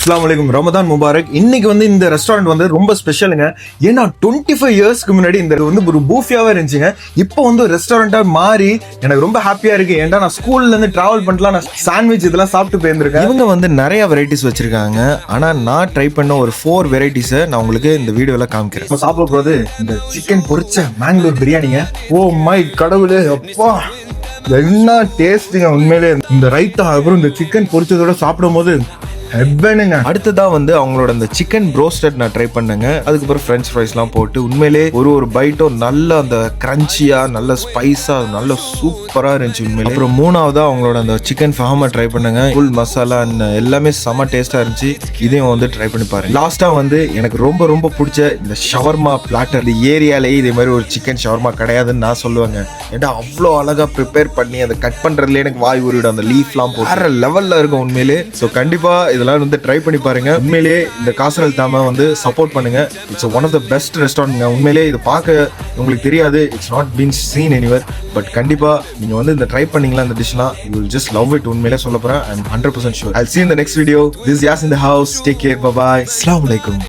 அஸ்ஸலாமு அலைக்கும், ரமதான் முபாரக். இன்னைக்கு வந்து இந்த ரெஸ்டாரண்ட் வந்து ரொம்ப ஸ்பெஷலுங்க. ஏன்னா 25 இயர்ஸ்க்கு முன்னாடி இந்த வந்து ஒரு பூஃபியாவே இருந்துச்சுங்க. இப்போ வந்து ஒரு ரெஸ்டாரண்டா மாறி எனக்கு ரொம்ப ஹாப்பியா இருக்கு. ஏன்னா நான் ஸ்கூல்ல இருந்து டிராவல் பண்ணலாம், நான் சாண்ட்விச் இதெல்லாம் சாப்பிட்டு போயிருந்திருக்கேன். இவங்க வந்து நிறைய வெரைட்டிஸ் வச்சிருக்காங்க. ஆனா நான் ட்ரை பண்ண ஒரு 4 வெரைட்டிஸை நான் உங்களுக்கு இந்த வீடியோல காமிக்கிறேன். நம்ம சாப்பிட போறது இந்த சிக்கன் பொரிச்ச மேங்களூர் பிரியாணிங்க. ஓ மை கடவுளே, அப்பா என்ன டேஸ்ட்டுங்க உண்மையிலே. இந்த ரைத்தா அப்புறம் இந்த சிக்கன் பொரிச்சதோட சாப்பிடும் போது அடுத்ததா வந்து அவங்களோட அந்த சிக்கன் ப்ரோஸ்டட் நான் ட்ரை பண்ணேங்க. அதுக்கப்புறம் ஃப்ரெஞ்ச் ஃப்ரைஸ்லாம் போட்டு உண்மையிலே ஒரு பைட்டும் நல்ல அந்த கிரன்ச்சியா, நல்ல ஸ்பைஸா, நல்ல சூப்பரா இருந்துச்சு உண்மையிலே. அப்புறம் மூணாவதா அவங்களோட அந்த சிக்கன் ஃபஹாமா ட்ரை பண்ணேங்க. ஃபுல் மசாலா எல்லாமே செம டேஸ்டா இருந்துச்சு. இதையும் வந்து ட்ரை பண்ணி பாருங்க. லாஸ்டா வந்து எனக்கு ரொம்ப ரொம்ப பிடிச்ச இந்த ஷவர்மா பிளாட்டர். இந்த ஏரியாலேயே இதே மாதிரி ஒரு சிக்கன் ஷவர்மா கிடையாதுன்னு நான் சொல்லுவேங்க. ஏன்னா அவ்வளோ அழகா ப்ரிப்பேர் பண்ணி அதை கட் பண்றதுல எனக்கு வாய் ஊறிடும். அந்த லீஃப்லாம் போட்டு வேற லெவல்ல இருக்கும் உண்மையிலே. ஸோ கண்டிப்பா இதெல்லாம் வந்து ட்ரை பண்ணி பாருங்க. உண்மையிலேயே இந்த காசல் தாம வந்து சப்போர்ட் பண்ணுங்க. It's one of the best restaurant. உண்மையிலேயே இது பார்க்க உங்களுக்கு தெரியாது, it's not been seen anywhere. But கண்டிப்பா நீங்க வந்து இந்த ட்ரை பண்ணீங்களா இந்த டிஷ்லாம், you will just love it. உண்மையிலே சொல்ல போறேன். I am 100% sure. I'll see you in the next video. This is Yas in the house. Take care. Bye bye. Assalamu alaikum.